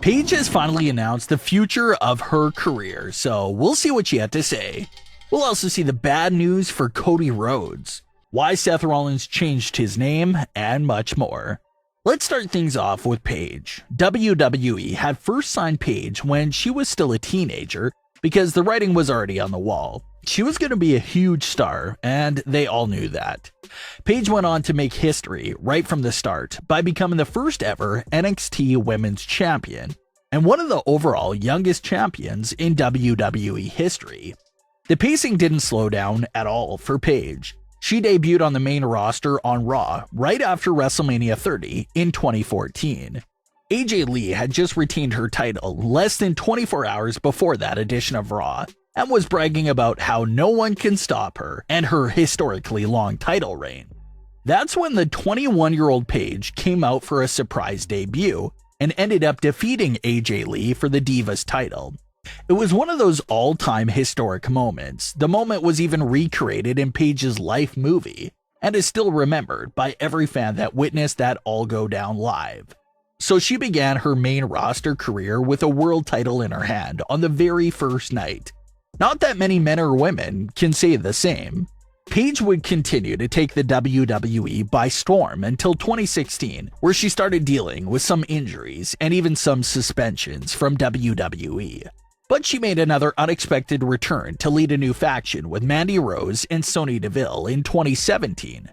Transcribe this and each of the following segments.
Paige has finally announced the future of her career, so we'll see what she had to say. We'll also see the bad news for Cody Rhodes, why Seth Rollins changed his name, and much more. Let's start things off with Paige. WWE had first signed Paige when she was still a teenager because the writing was already on the wall. She was going to be a huge star, and they all knew that. Paige went on to make history right from the start by becoming the first ever NXT Women's Champion and one of the overall youngest champions in WWE history. The pacing didn't slow down at all for Paige. She debuted on the main roster on Raw right after WrestleMania 30 in 2014. AJ Lee had just retained her title less than 24 hours before that edition of Raw and was bragging about how no one can stop her and her historically long title reign. That's when the 21-year-old Paige came out for a surprise debut and ended up defeating AJ Lee for the Divas title. It was one of those all-time historic moments. The moment was even recreated in Paige's Life movie and is still remembered by every fan that witnessed that all go down live. So she began her main roster career with a world title in her hand on the very first night. Not that many men or women can say the same. Paige would continue to take the WWE by storm until 2016, where she started dealing with some injuries and even some suspensions from WWE. But she made another unexpected return to lead a new faction with Mandy Rose and Sonya Deville in 2017.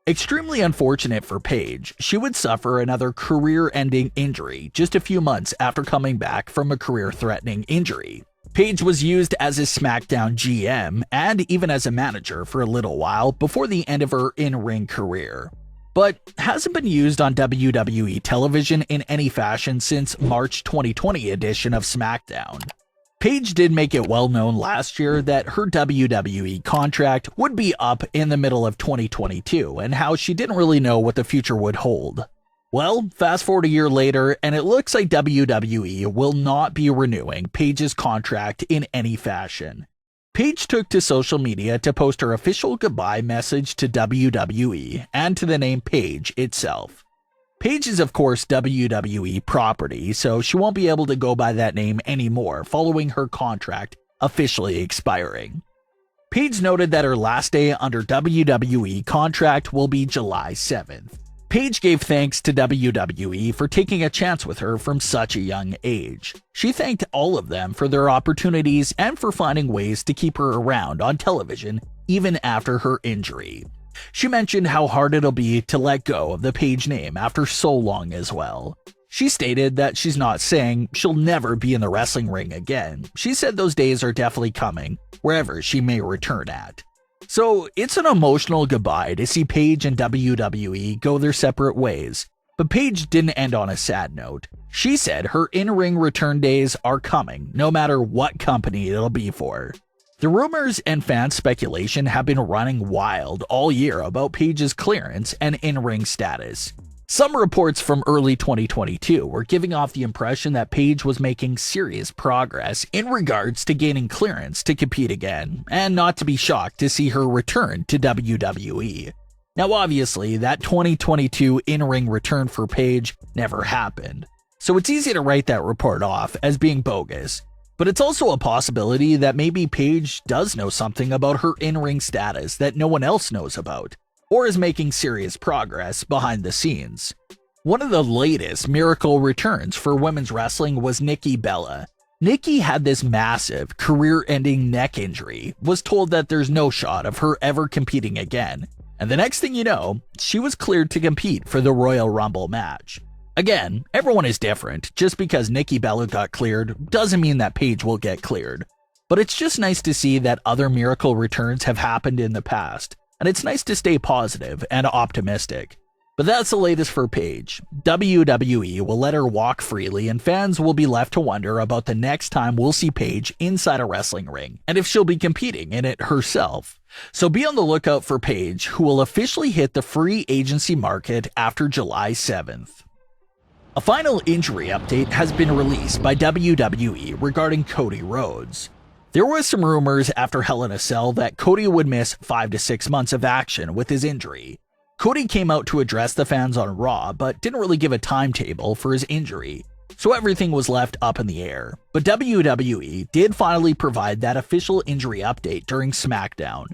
Extremely unfortunate for Paige, she would suffer another career-ending injury just a few months after coming back from a career-threatening injury. Paige was used as a SmackDown GM and even as a manager for a little while before the end of her in-ring career, but hasn't been used on WWE television in any fashion since March 2020 edition of SmackDown. Paige did make it well known last year that her WWE contract would be up in the middle of 2022 and how she didn't really know what the future would hold. Well, fast forward a year later, and it looks like WWE will not be renewing Paige's contract in any fashion. Paige took to social media to post her official goodbye message to WWE and to the name Paige itself. Paige is of course WWE property, so she won't be able to go by that name anymore following her contract officially expiring. Paige noted that her last day under WWE contract will be July 7th. Paige gave thanks to WWE for taking a chance with her from such a young age. She thanked all of them for their opportunities and for finding ways to keep her around on television even after her injury. She mentioned how hard it'll be to let go of the Paige name after so long as well. She stated that she's not saying she'll never be in the wrestling ring again. She said those days are definitely coming, wherever she may return at. So it's an emotional goodbye to see Paige and WWE go their separate ways. But Paige didn't end on a sad note. She said her in-ring return days are coming, no matter what company it'll be for. The rumors and fan speculation have been running wild all year about Paige's clearance and in-ring status. Some reports from early 2022 were giving off the impression that Paige was making serious progress in regards to gaining clearance to compete again, and not to be shocked to see her return to WWE. Now obviously, that 2022 in-ring return for Paige never happened, so it's easy to write that report off as being bogus. But it's also a possibility that maybe Paige does know something about her in-ring status that no one else knows about, or is making serious progress behind the scenes. One of the latest miracle returns for women's wrestling was Nikki Bella. Nikki had this massive, career-ending neck injury, was told that there's no shot of her ever competing again, and the next thing you know, she was cleared to compete for the Royal Rumble match. Again, everyone is different. Just because Nikki Bella got cleared doesn't mean that Paige will get cleared. But it's just nice to see that other miracle returns have happened in the past, and it's nice to stay positive and optimistic. But that's the latest for Paige. WWE will let her walk freely, and fans will be left to wonder about the next time we'll see Paige inside a wrestling ring, and if she'll be competing in it herself. So be on the lookout for Paige, who will officially hit the free agency market after July 7th. A final injury update has been released by WWE regarding Cody Rhodes. There was some rumors after Hell in a Cell that Cody would miss 5 to 6 months of action with his injury. Cody came out to address the fans on Raw, but didn't really give a timetable for his injury, so everything was left up in the air. But WWE did finally provide that official injury update during SmackDown.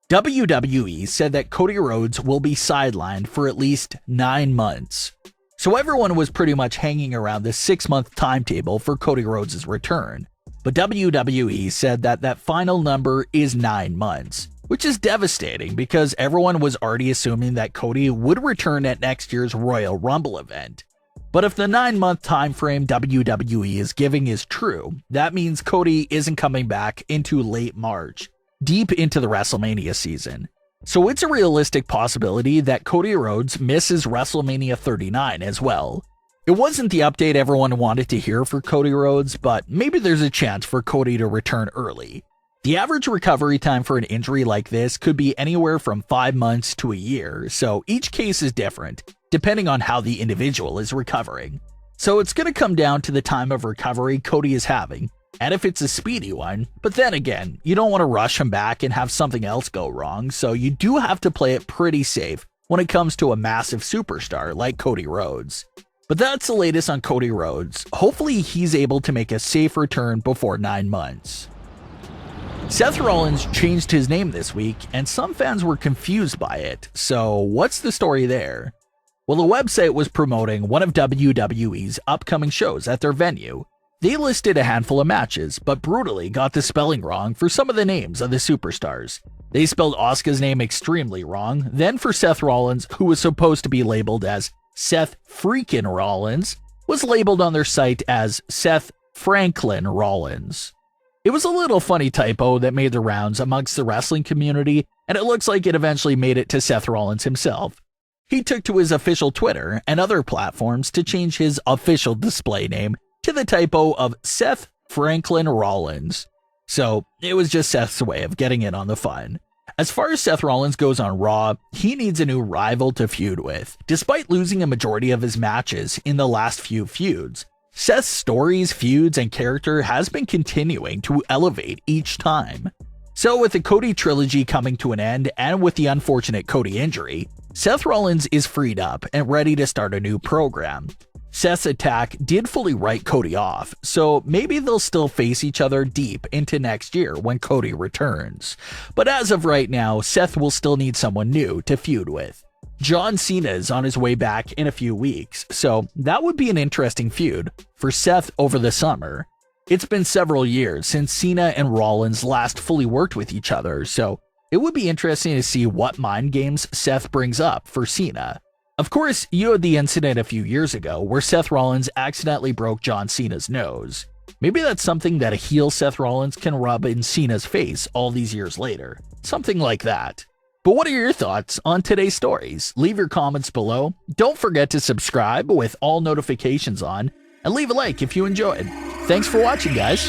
WWE said that Cody Rhodes will be sidelined for at least 9 months. So everyone was pretty much hanging around the 6-month timetable for Cody Rhodes' return. But WWE said that that final number is 9 months, which is devastating because everyone was already assuming that Cody would return at next year's Royal Rumble event. But if the 9-month time frame WWE is giving is true, that means Cody isn't coming back into late March, deep into the WrestleMania season. So it's a realistic possibility that Cody Rhodes misses WrestleMania 39 as well. It wasn't the update everyone wanted to hear for Cody Rhodes, but maybe there's a chance for Cody to return early. The average recovery time for an injury like this could be anywhere from 5 months to a year, so each case is different, depending on how the individual is recovering. So it's going to come down to the time of recovery Cody is having, and if it's a speedy one, but then again, you don't want to rush him back and have something else go wrong, so you do have to play it pretty safe when it comes to a massive superstar like Cody Rhodes. But that's the latest on Cody Rhodes. Hopefully he's able to make a safe return before 9 months. Seth Rollins changed his name this week, and some fans were confused by it, so what's the story there? Well, the website was promoting one of WWE's upcoming shows at their venue. They listed a handful of matches, but brutally got the spelling wrong for some of the names of the superstars. They spelled Asuka's name extremely wrong, then for Seth Rollins, who was supposed to be labeled as Seth Freakin Rollins, was labeled on their site as Seth Franklin Rollins. It was a little funny typo that made the rounds amongst the wrestling community, and it looks like it eventually made it to Seth Rollins himself. He took to his official Twitter and other platforms to change his official display name to the typo of Seth Franklin Rollins. So it was just Seth's way of getting in on the fun. As far as Seth Rollins goes on Raw, he needs a new rival to feud with. Despite losing a majority of his matches in the last few feuds, Seth's stories, feuds, and character has been continuing to elevate each time. So with the Cody trilogy coming to an end and with the unfortunate Cody injury, Seth Rollins is freed up and ready to start a new program. Seth's attack did fully write Cody off, so maybe they'll still face each other deep into next year when Cody returns. But as of right now, Seth will still need someone new to feud with. John Cena is on his way back in a few weeks, so that would be an interesting feud for Seth over the summer. It's been several years since Cena and Rollins last fully worked with each other, so it would be interesting to see what mind games Seth brings up for Cena. Of course, you had the incident a few years ago where Seth Rollins accidentally broke John Cena's nose. Maybe that's something that a heel Seth Rollins can rub in Cena's face all these years later. Something like that. But what are your thoughts on today's stories? Leave your comments below. Don't forget to subscribe with all notifications on, and leave a like if you enjoyed. Thanks for watching, guys.